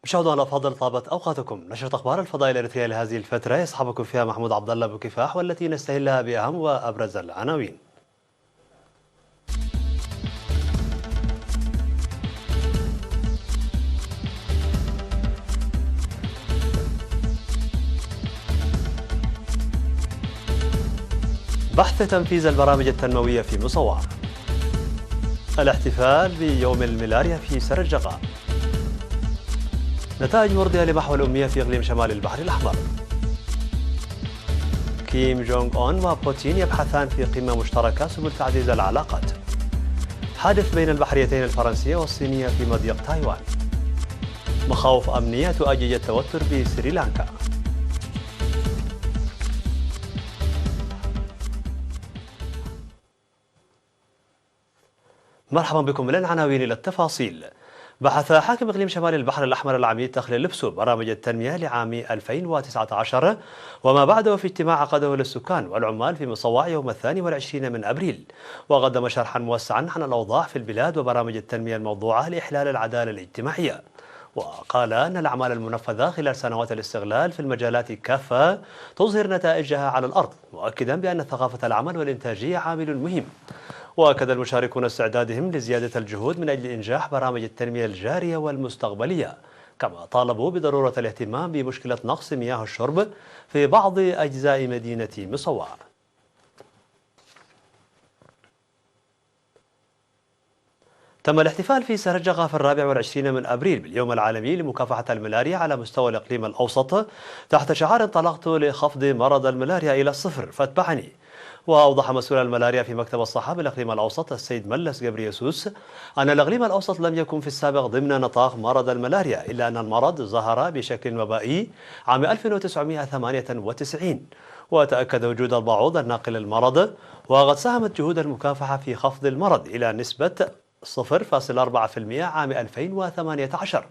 مشاهدينا الأفاضل، طابت أوقاتكم. نشرة أخبار الفضاء الإريترية لهذه الفترة يصحبكم فيها محمود عبد الله بكفاح، والتي نستهلها بأهم وأبرز العناوين. بحث تنفيذ البرامج التنموية في مصوع. الاحتفال بيوم الملاريا في سرجقة. نتائج مرضية لمحو الأمية في إقليم شمال البحر الأحمر. كيم جونغ أون وبوتين يبحثان في قمة مشتركة سبل تعزيز العلاقات. حادث بين البحريتين الفرنسية والصينية في مضيق تايوان. مخاوف أمنية تؤجج التوتر بسريلانكا. مرحبا بكم. من العناوين إلى التفاصيل. بحث حاكم إقليم شمال البحر الأحمر العميد تخليل لبسو برامج التنمية لعام 2019 وما بعده في اجتماع عقده للسكان والعمال في مصوع يوم 22 من أبريل، وقدم شرحا موسعا عن الأوضاع في البلاد وبرامج التنمية الموضوعة لإحلال العدالة الاجتماعية. وقال أن الأعمال المنفذة خلال سنوات الاستغلال في المجالات كافة تظهر نتائجها على الأرض، مؤكدا بأن ثقافة العمل والإنتاجية عامل مهم. وأكد المشاركون استعدادهم لزيادة الجهود من أجل إنجاح برامج التنمية الجارية والمستقبلية، كما طالبوا بضرورة الاهتمام بمشكلة نقص مياه الشرب في بعض أجزاء مدينة مصوع. تم الاحتفال في سرجقة في 24 من أبريل باليوم العالمي لمكافحة الملاريا على مستوى الإقليم الأوسط تحت شعار انطلقت لخفض مرض الملاريا إلى الصفر فاتبعني. وأوضح مسؤول الملاريا في مكتب الصحة بالإقليم الأوسط السيد ملس جبريسوس أن الإقليم الأوسط لم يكن في السابق ضمن نطاق مرض الملاريا، إلا أن المرض ظهر بشكل وبائي عام 1998، وتأكد وجود البعوض الناقل للمرض، وقد ساهمت جهود المكافحة في خفض المرض إلى نسبة 0.4% عام 2018.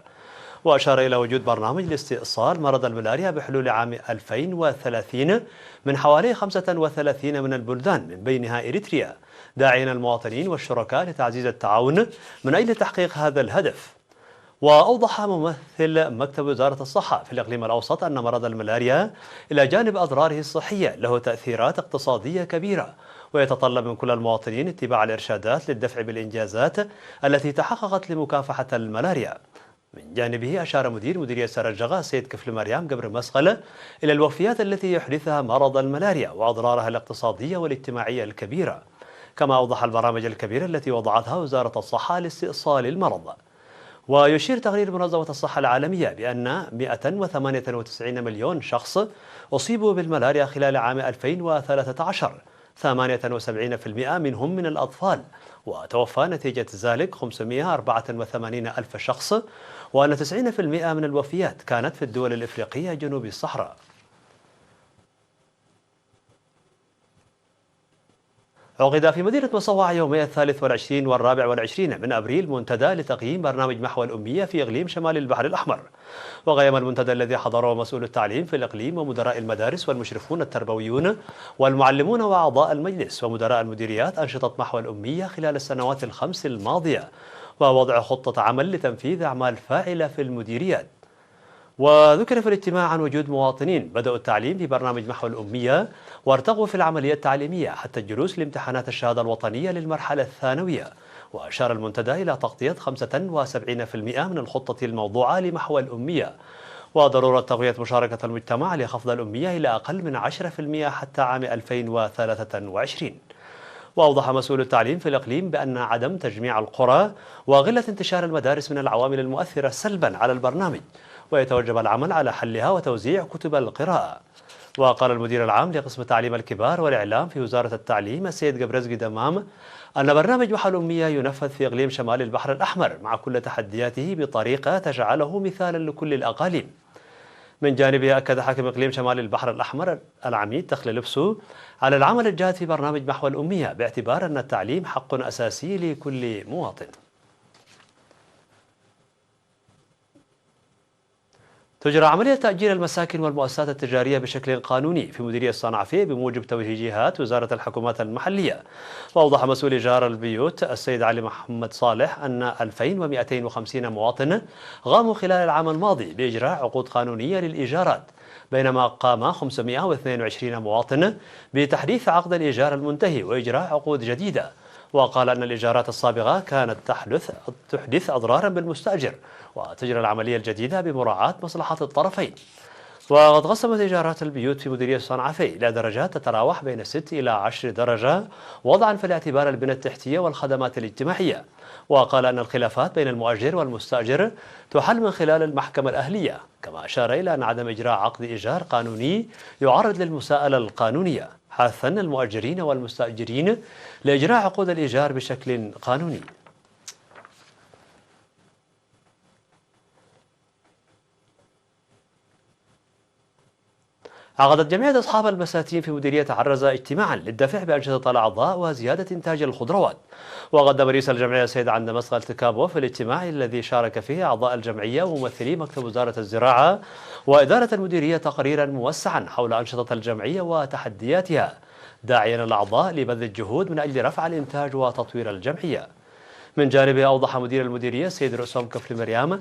وأشار إلى وجود برنامج لاستئصال مرض الملاريا بحلول عام 2030 من حوالي 35 من البلدان من بينها إريتريا، داعيا المواطنين والشركاء لتعزيز التعاون من أجل تحقيق هذا الهدف. وأوضح ممثل مكتب وزارة الصحة في الإقليم الأوسط أن مرض الملاريا إلى جانب أضراره الصحية له تأثيرات اقتصادية كبيرة، ويتطلب من كل المواطنين اتباع الإرشادات للدفع بالإنجازات التي تحققت لمكافحة الملاريا. من جانبه أشار مدير مديرية سرجقة السيد كفل مريم قبر مسقلة إلى الوفيات التي يحدثها مرض الملاريا وأضرارها الاقتصادية والاجتماعية الكبيرة، كما أوضح البرامج الكبيرة التي وضعتها وزارة الصحة لاستئصال المرض. ويشير تقرير منظمة الصحة العالمية بأن 198 مليون شخص أصيبوا بالملاريا خلال عام 2013، 78% منهم من الأطفال، وتوفى نتيجة ذلك 584 ألف شخص، وأن 90% من الوفيات كانت في الدول الإفريقية جنوب الصحراء. عقد في مدينة مصوع يومي 23 و24 من أبريل منتدى لتقييم برنامج محو الأمية في إقليم شمال البحر الأحمر. وقام المنتدى الذي حضره مسؤول التعليم في الإقليم ومدراء المدارس والمشرفون التربويون والمعلمون وأعضاء المجلس ومدراء المديريات أنشطة محو الأمية خلال السنوات الخمس الماضية، ووضع خطة عمل لتنفيذ أعمال فاعلة في المديريات. وذكر في الاجتماع عن وجود مواطنين بدأوا التعليم في برنامج محو الأمية وارتقوا في العملية التعليمية حتى الجلوس لامتحانات الشهادة الوطنية للمرحلة الثانوية. وأشار المنتدى إلى تغطية 75% من الخطة الموضوعة لمحو الأمية، وضرورة تقوية مشاركة المجتمع لخفض الأمية إلى أقل من 10% حتى عام 2023. وأوضح مسؤول التعليم في الإقليم بأن عدم تجميع القرى وقلة انتشار المدارس من العوامل المؤثرة سلبا على البرنامج، ويتوجب العمل على حلها وتوزيع كتب القراءة. وقال المدير العام لقسم تعليم الكبار والإعلام في وزارة التعليم السيد قبرزقي دمام أن برنامج محو الأمية ينفذ في إقليم شمال البحر الأحمر مع كل تحدياته بطريقة تجعله مثالا لكل الأقاليم. من جانبه أكد حاكم إقليم شمال البحر الأحمر العميد دخل لبسو على العمل الجاد في برنامج محو الأمية باعتبار أن التعليم حق أساسي لكل مواطن. تجرى عملية تأجير المساكن والمؤسسات التجارية بشكل قانوني في مديرية صنعاء بموجب توجيهات وزارة الحكومات المحلية. وأوضح مسؤول إيجار البيوت السيد علي محمد صالح أن 2250 مواطن قاموا خلال العام الماضي بإجراء عقود قانونية للإيجارات، بينما قام 522 مواطن بتحديث عقد الإيجار المنتهي وإجراء عقود جديدة. وقال أن الإيجارات السابقة كانت تحدث أضرارا بالمستأجر، وتجرى العملية الجديدة بمراعاة مصلحة الطرفين. وقد قسمت إيجارات البيوت في مديرية صنعاء إلى درجات تتراوح بين 6 إلى 10 درجة، وضعا في الاعتبار البنى التحتية والخدمات الاجتماعية. وقال أن الخلافات بين المؤجر والمستأجر تحل من خلال المحكمة الأهلية، كما أشار إلى أن عدم إجراء عقد إيجار قانوني يعرض للمساءلة القانونية، حثا المؤجرين والمستأجرين لإجراء عقود الإيجار بشكل قانوني. عقدت جمعية أصحاب البساتين في مديرية عرزة اجتماعا للدفع بأنشطة الأعضاء وزيادة إنتاج الخضروات. وقدم رئيس الجمعية السيد عند مسقل تكابو في الاجتماع الذي شارك فيه أعضاء الجمعية وممثلي مكتب وزارة الزراعة وإدارة المديرية تقريرا موسعا حول أنشطة الجمعية وتحدياتها، داعيا الأعضاء لبذل الجهود من أجل رفع الإنتاج وتطوير الجمعية. من جانبه أوضح مدير المديرية السيد رؤسهم كفل مريم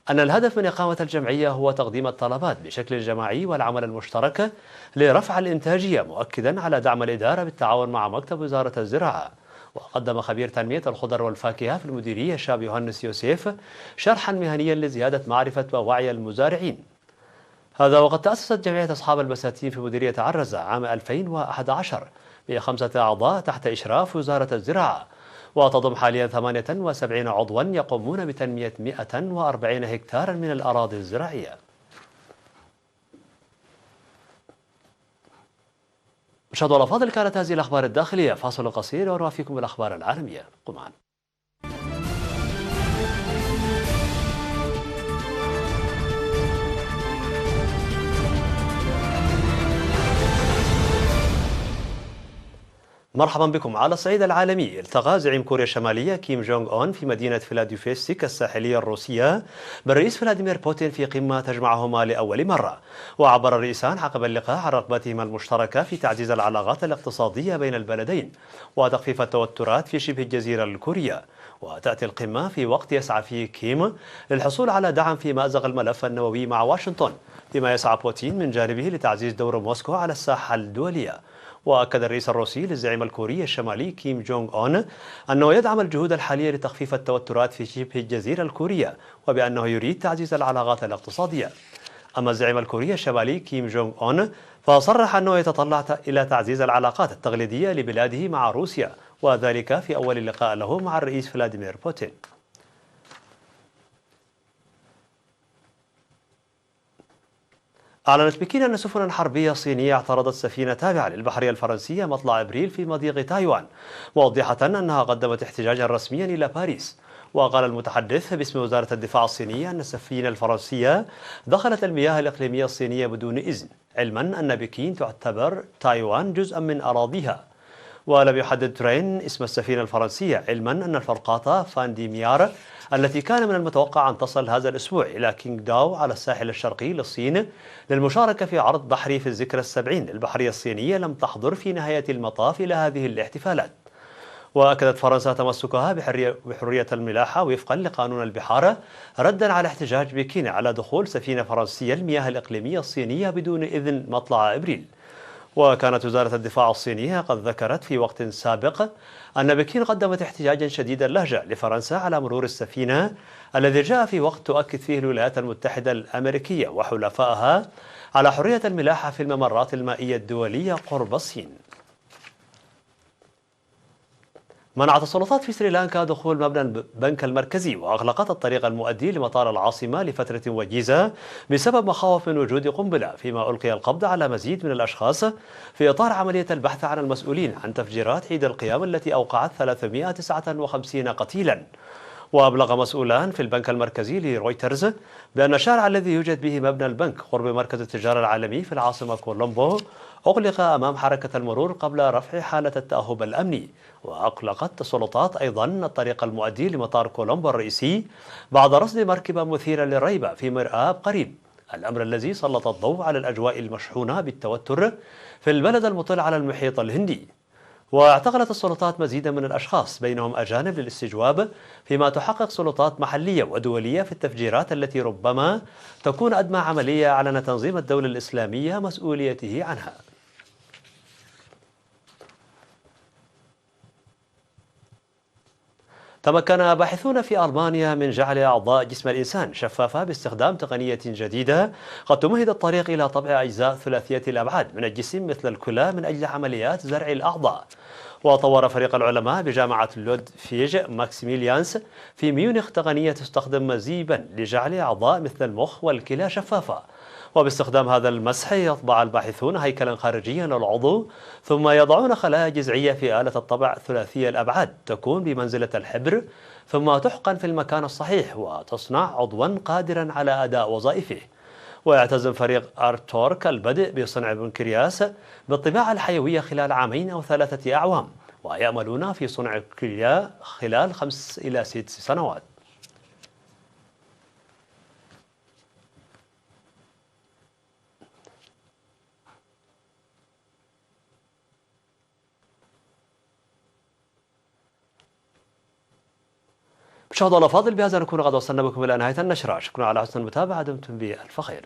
أن الهدف من إقامة الجمعية هو تقديم الطلبات بشكل جماعي والعمل المشترك لرفع الإنتاجية، مؤكدا على دعم الإدارة بالتعاون مع مكتب وزارة الزراعة. وقدم خبير تنمية الخضر والفاكهة في المديرية شاب يوهنس يوسف شرحا مهنيا لزيادة معرفة ووعي المزارعين. هذا وقد تأسست جمعية أصحاب البساتين في مديرية عرزة عام 2011 ب5 أعضاء تحت إشراف وزارة الزراعة، وتضم حاليا 78 عضوا يقومون بتنمية 140 هكتارا من الأراضي الزراعية. مشاهدينا الأفاضل، كانت هذه الأخبار الداخلية. فاصل قصير ونوافيكم بالأخبار العالمية. قم معنا. مرحبا بكم. على الصعيد العالمي، التقى زعيم كوريا الشمالية كيم جونغ أون في مدينة فيلادلفيا الساحلية الروسية بالرئيس فلاديمير بوتين في قمة تجمعهما لأول مرة. وعبر الرئيسان عقب اللقاء عن رغبتهما المشتركة في تعزيز العلاقات الاقتصادية بين البلدين وتخفيف التوترات في شبه الجزيرة الكورية. وتأتي القمة في وقت يسعى فيه كيم للحصول على دعم في مأزق الملف النووي مع واشنطن، فيما يسعى بوتين من جانبه لتعزيز دور موسكو على الساحة الدولية. وأكد الرئيس الروسي للزعيم الكوري الشمالي كيم جونغ أون أنه يدعم الجهود الحالية لتخفيف التوترات في شبه الجزيرة الكورية، وبأنه يريد تعزيز العلاقات الاقتصادية. أما الزعيم الكوري الشمالي كيم جونغ أون فصرح أنه يتطلع إلى تعزيز العلاقات التقليدية لبلاده مع روسيا، وذلك في أول لقاء له مع الرئيس فلاديمير بوتين. أعلنت بكين أن سفنا حربية صينية اعترضت سفينة تابعة للبحرية الفرنسية مطلع أبريل في مضيق تايوان، موضحة أنها قدمت احتجاجا رسميا إلى باريس. وقال المتحدث باسم وزارة الدفاع الصينية أن السفينة الفرنسية دخلت المياه الإقليمية الصينية بدون إذن، علما أن بكين تعتبر تايوان جزءا من أراضيها. ولم يحدد ترين اسم السفينة الفرنسية، علما أن الفرقاطة فانديميار التي كان من المتوقع أن تصل هذا الأسبوع إلى كينغ داو على الساحل الشرقي للصين للمشاركة في عرض بحري في الذكرى السبعين للبحرية الصينية لم تحضر في نهاية المطاف إلى هذه الاحتفالات. وأكدت فرنسا تمسكها بحرية الملاحة وفقا لقانون البحار، ردا على احتجاج بكين على دخول سفينة فرنسية المياه الإقليمية الصينية بدون إذن مطلع أبريل. وكانت وزارة الدفاع الصينية قد ذكرت في وقت سابق أن بكين قدمت احتجاجا شديد اللهجة لفرنسا على مرور السفينة الذي جاء في وقت تؤكد فيه الولايات المتحدة الأمريكية وحلفائها على حرية الملاحة في الممرات المائية الدولية قرب الصين. منعت السلطات في سريلانكا دخول مبنى البنك المركزي وأغلقت الطريق المؤدي لمطار العاصمة لفترة وجيزة بسبب مخاوف من وجود قنبلة، فيما ألقي القبض على مزيد من الأشخاص في إطار عملية البحث عن المسؤولين عن تفجيرات عيد القيامة التي أوقعت 359 قتيلا. وأبلغ مسؤولان في البنك المركزي لرويترز بأن الشارع الذي يوجد به مبنى البنك قرب مركز التجارة العالمي في العاصمة كولومبو أغلق أمام حركة المرور قبل رفع حالة التأهب الأمني. وأغلقت السلطات أيضا الطريق المؤدي لمطار كولومبو الرئيسي بعد رصد مركبة مثيرة للريبة في مرآب قريب، الأمر الذي سلط الضوء على الأجواء المشحونة بالتوتر في البلد المطل على المحيط الهندي. واعتقلت السلطات مزيدا من الأشخاص بينهم أجانب للاستجواب، فيما تحقق سلطات محلية ودولية في التفجيرات التي ربما تكون أدمى عملية أعلن تنظيم الدولة الإسلامية مسؤوليته عنها. تمكن باحثون في ألمانيا من جعل أعضاء جسم الإنسان شفافة باستخدام تقنية جديدة قد تمهد الطريق إلى طبع أجزاء ثلاثية الأبعاد من الجسم مثل الكلى من أجل عمليات زرع الأعضاء. وطور فريق العلماء بجامعة لودفيج ماكسيميليانس في ميونخ تقنية تستخدم مزيبا لجعل أعضاء مثل المخ والكلى شفافة، وباستخدام هذا المسح يطبع الباحثون هيكلا خارجيا للعضو، ثم يضعون خلايا جذعية في آلة الطبع ثلاثية الأبعاد تكون بمنزلة الحبر، ثم تحقن في المكان الصحيح وتصنع عضوا قادرا على أداء وظائفه. ويعتزم فريق أرتورك البدء بصنع بنكرياس بالطباعة الحيوية خلال 2 أو 3 أعوام، ويأملون في صنع الكلى خلال 5 إلى 6 سنوات. مشاهدينا الأفاضل، بهذا نكون قد وصلنا بكم إلى نهاية النشرة. شكرا على حسن المتابعة، دمتم بألف خير.